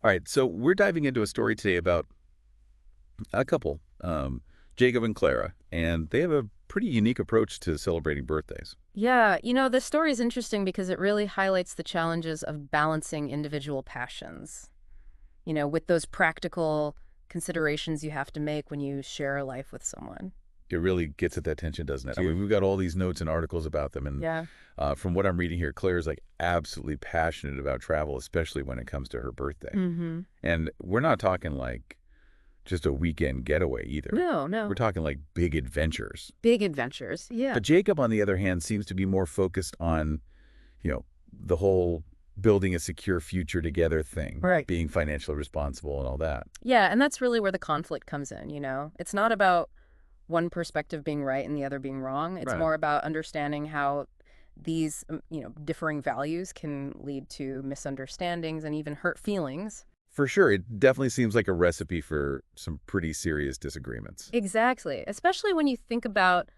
All right, so we're diving into a story today about a couple, Jacob and Clara, and they have a pretty unique approach to celebrating birthdays. Yeah, this story is interesting because it really highlights the challenges of balancing individual passions, with those practical considerations you have to make when you share a life with someone. It really gets at that tension, doesn't it? I mean, we've got all these notes and articles about them, and Yeah. from what I'm reading here, Claire's like absolutely passionate about travel, especially when it comes to her birthday. Mm-hmm. And we're not talking like just a weekend getaway either. No, We're no. talking like big adventures. Big adventures. Yeah. But Jacob, on the other hand, seems to be more focused on, the whole building a secure future together thing, Right. being financially responsible and all that. Yeah, and that's really where the conflict comes in. It's not about one perspective being right and the other being wrong. It's Right. more about understanding how these, differing values can lead to misunderstandings and even hurt feelings. For sure, it definitely seems like a recipe for some pretty serious disagreements. Exactly. Especially when you think about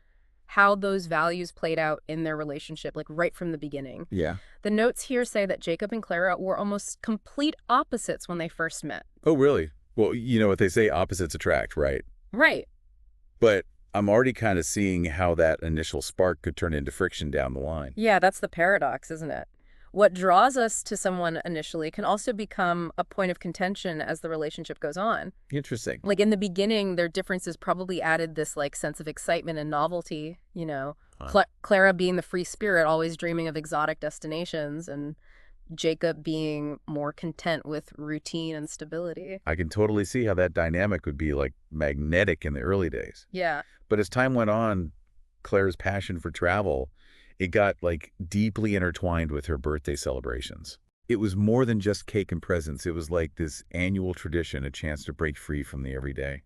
how those values played out in their relationship, like right from the beginning. Yeah. The notes here say that Jacob and Clara were almost complete opposites when they first met. Oh, really? Well, you know what they say, opposites attract, right? Right. But I'm already kind of seeing how that initial spark could turn into friction down the line. Yeah, that's the paradox, isn't it? What draws us to someone initially can also become a point of contention as the relationship goes on. Interesting. Like in the beginning, their differences probably added this like sense of excitement and novelty. Huh. Clara being the free spirit, always dreaming of exotic destinations, and Jacob being more content with routine and stability. I can totally see how that dynamic would be like magnetic in the early days. Yeah. But as time went on, Claire's passion for travel, it got like deeply intertwined with her birthday celebrations. It was more than just cake and presents. It was like this annual tradition, a chance to break free from the everyday.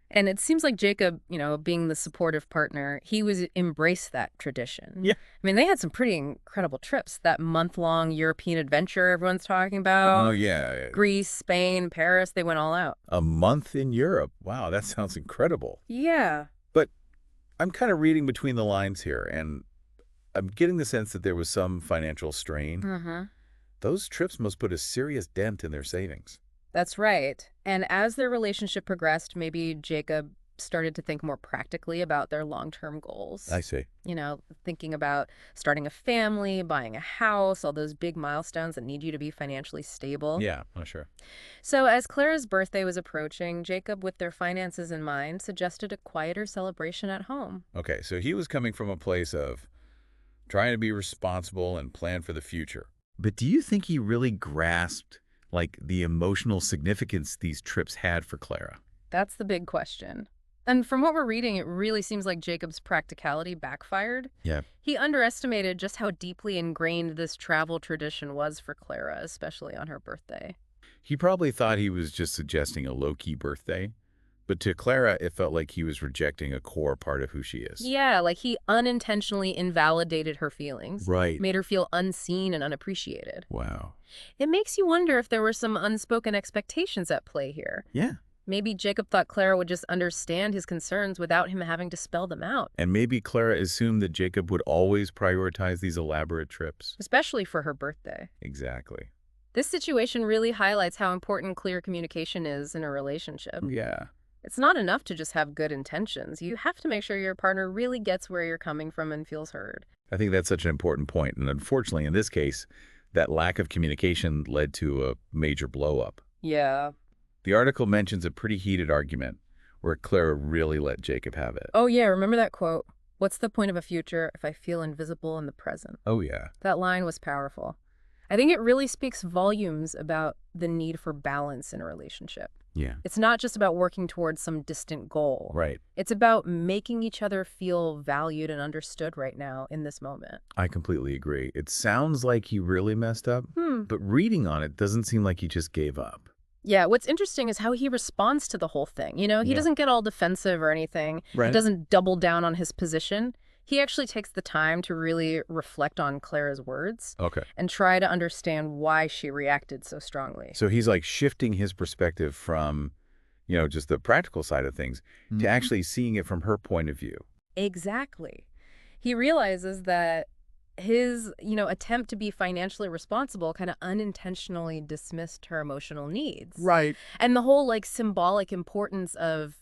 And it seems like Jacob, being the supportive partner, he was embraced that tradition. Yeah. I mean, they had some pretty incredible trips. That month-long European adventure everyone's talking Oh, about. yeah. Greece, Spain, Paris, they went all out. A month in Europe. Wow, that sounds incredible. Yeah. But I'm kind of reading between the lines here, and I'm getting the sense that there was some financial strain. Uh-huh. Those trips must put a serious dent in their savings. That's right. And as their relationship progressed, maybe Jacob started to think more practically about their long-term goals. I see. Thinking about starting a family, buying a house, all those big milestones that need you to be financially stable. Yeah, sure. So as Clara's birthday was approaching, Jacob, with their finances in mind, suggested a quieter celebration at home. Okay, so he was coming from a place of trying to be responsible and plan for the future. But do you think he really grasped, like, the emotional significance these trips had for Clara? That's the big question. And from what we're reading, it really seems like Jacob's practicality backfired. Yeah. He underestimated just how deeply ingrained this travel tradition was for Clara, especially on her birthday. He probably thought he was just suggesting a low-key birthday, but to Clara, it felt like he was rejecting a core part of who she is. Yeah, like he unintentionally invalidated her feelings, Right. made her feel unseen and unappreciated. Wow. It makes you wonder if there were some unspoken expectations at play here. Yeah. Maybe Jacob thought Clara would just understand his concerns without him having to spell them out, And maybe Clara assumed that Jacob would always prioritize these elaborate trips. especially for her birthday. Exactly. This situation really highlights how important clear communication is in a relationship. Yeah. It's not enough to just have good intentions. You have to make sure your partner really gets where you're coming from and feels heard. I think that's such an important point. And unfortunately, in this case, that lack of communication led to a major blow-up. Yeah. The article mentions a pretty heated argument where Clara really let Jacob have it. Oh, yeah, remember that quote? What's the point of a future if I feel invisible in the present? Oh, yeah. That line was powerful. I think it really speaks volumes about the need for balance in a relationship. Yeah. It's not just about working towards some distant goal. Right. It's about making each other feel valued and understood right now in this moment. I completely agree. It sounds like he really messed up, but reading on it doesn't seem like he just gave up. Yeah, what's interesting is how he responds to the whole thing. He Yeah. doesn't get all defensive or anything. Right. He doesn't double down on his position. He actually takes the time to really reflect on Clara's words Okay. and try to understand why she reacted so strongly. So he's like shifting his perspective from, just the practical side of things to actually seeing it from her point of view. Exactly. He realizes that his, attempt to be financially responsible kind of unintentionally dismissed her emotional needs. Right. And the whole like symbolic importance of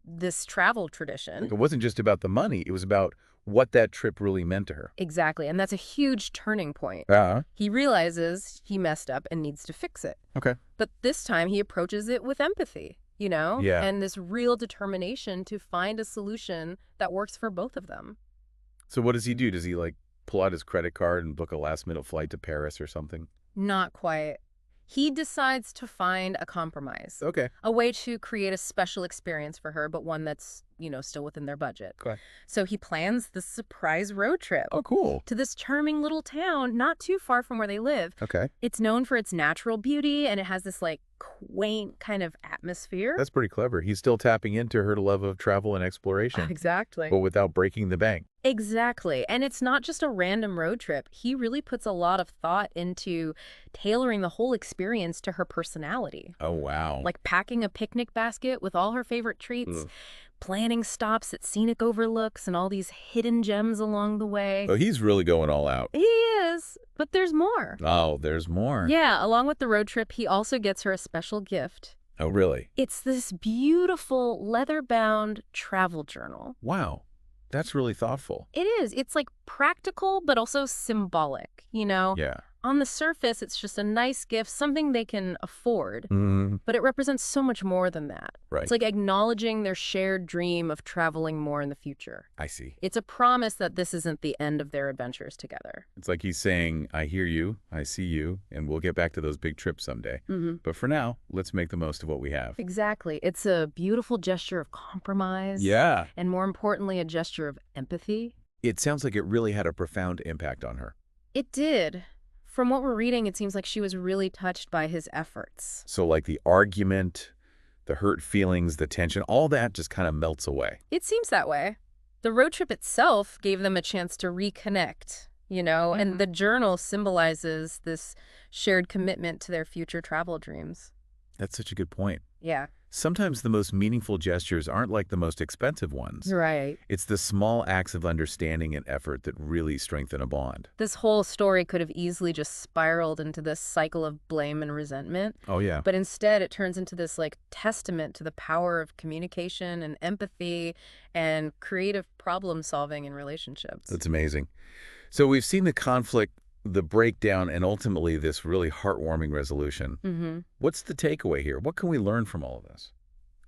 this travel tradition. It wasn't just about the money. It was about what that trip really meant to her. Exactly. And that's a huge turning point. Uh-huh. He realizes he messed up and needs to fix it. Okay. But this time he approaches it with empathy, Yeah. and this real determination to find a solution that works for both of them. So what does he do? Does he, like, pull out his credit card and book a last-minute flight to Paris or something? Not quite. He decides to find a compromise, Okay. a way to create a special experience for her, but one that's, still within their budget. Okay. So he plans this surprise road trip Oh, cool. to this charming little town not too far from where they live. Okay. It's known for its natural beauty, and it has this, like, quaint kind of atmosphere. That's pretty clever. He's still tapping into her love of travel and exploration, Exactly. but without breaking the bank. Exactly. And it's not just a random road trip. He really puts a lot of thought into tailoring the whole experience to her personality. Oh, wow. Like packing a picnic basket with all her favorite treats, planning stops at scenic overlooks and all these hidden gems along the way. Oh, he's really going all out. He is, but there's more. Oh, there's more. Yeah, along with the road trip, he also gets her a special gift. Oh, really? It's this beautiful leather-bound travel journal. Wow. That's really thoughtful. It is. It's like practical, but also symbolic, Yeah. On the surface, it's just a nice gift, something they can afford, Mm-hmm. but it represents so much more than that. Right. It's like acknowledging their shared dream of traveling more in the future. I see. It's a promise that this isn't the end of their adventures together. It's like he's saying, I hear you, I see you, and we'll get back to those big trips someday. Mm-hmm. But for now, let's make the most of what we have. Exactly. It's a beautiful gesture of compromise. Yeah. And more importantly, a gesture of empathy. It sounds like it really had a profound impact on her. It did. From what we're reading, it seems like she was really touched by his efforts. So like the argument, the hurt feelings, the tension, all that just kind of melts away. It seems that way. The road trip itself gave them a chance to reconnect, and the journal symbolizes this shared commitment to their future travel dreams. That's such a good point. Yeah. Sometimes the most meaningful gestures aren't like the most expensive ones. Right. It's the small acts of understanding and effort that really strengthen a bond. This whole story could have easily just spiraled into this cycle of blame and resentment. Oh, yeah. But instead, it turns into this like testament to the power of communication and empathy and creative problem solving in relationships. That's amazing. So we've seen the conflict, the breakdown, and ultimately this really heartwarming resolution. Mm-hmm. What's the takeaway here? What can we learn from all of this?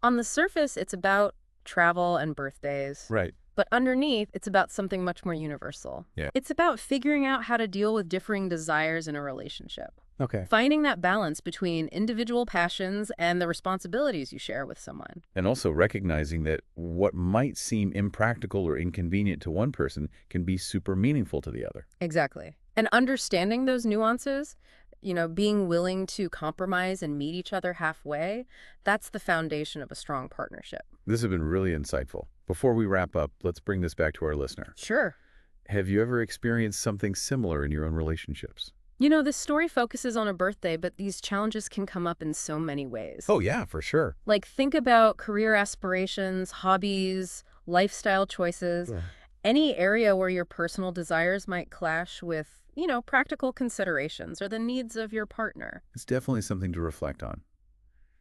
On the surface, it's about travel and birthdays. Right. But underneath, it's about something much more universal. Yeah. It's about figuring out how to deal with differing desires in a relationship. Okay. Finding that balance between individual passions and the responsibilities you share with someone. And also recognizing that what might seem impractical or inconvenient to one person can be super meaningful to the other. Exactly. And understanding those nuances, being willing to compromise and meet each other halfway, that's the foundation of a strong partnership. This has been really insightful. Before we wrap up, let's bring this back to our listener. Sure. Have you ever experienced something similar in your own relationships? This story focuses on a birthday, but these challenges can come up in so many ways. Oh, yeah, for sure. Like, think about career aspirations, hobbies, lifestyle choices, any area where your personal desires might clash with, practical considerations or the needs of your partner. It's definitely something to reflect on.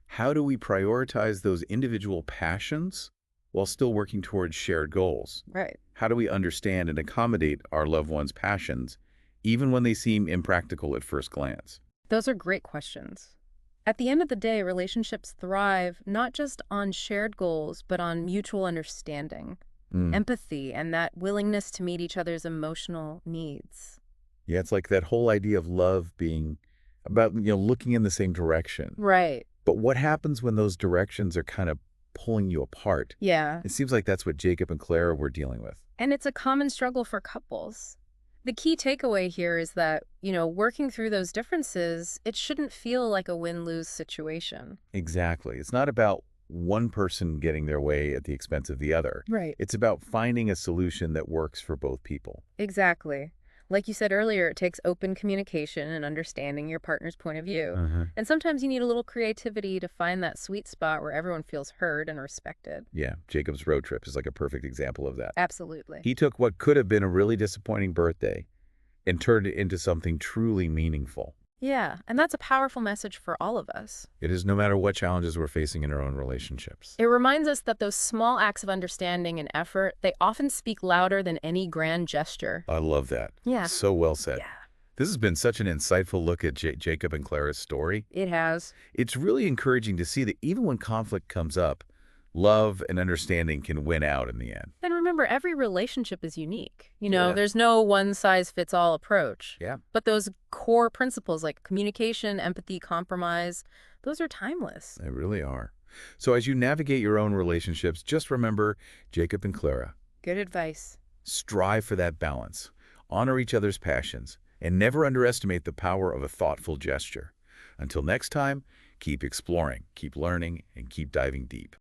How do we prioritize those individual passions while still working towards shared goals? Right. How do we understand and accommodate our loved ones' passions, even when they seem impractical at first glance? Those are great questions. At the end of the day, relationships thrive not just on shared goals, but on mutual understanding, empathy, and that willingness to meet each other's emotional needs. Yeah, it's like that whole idea of love being about, looking in the same direction. Right. But what happens when those directions are kind of pulling you apart? Yeah. It seems like that's what Jacob and Clara were dealing with. And it's a common struggle for couples. The key takeaway here is that, working through those differences, it shouldn't feel like a win-lose situation. Exactly. It's not about one person getting their way at the expense of the other. Right. It's about finding a solution that works for both people. Exactly. Like you said earlier, it takes open communication and understanding your partner's point of view. And sometimes you need a little creativity to find that sweet spot where everyone feels heard and respected. Yeah, Jacob's road trip is like a perfect example of that. Absolutely. He took what could have been a really disappointing birthday and turn it into something truly meaningful. Yeah, and that's a powerful message for all of us. It is no matter what challenges we're facing in our own relationships. It reminds us that those small acts of understanding and effort, they often speak louder than any grand gesture. I love that. Yeah. So well said. Yeah, This has been such an insightful look at Jacob and Clara's story. it has. It's really encouraging to see that even when conflict comes up, love and understanding can win out in the end. And remember, every relationship is unique. Yeah. There's no one-size-fits-all approach. Yeah. But those core principles like communication, empathy, compromise, those are timeless. They really are. So as you navigate your own relationships, just remember Jacob and Clara. Good advice. Strive for that balance. Honor each other's passions, and never underestimate the power of a thoughtful gesture. Until next time, keep exploring, keep learning, and keep diving deep.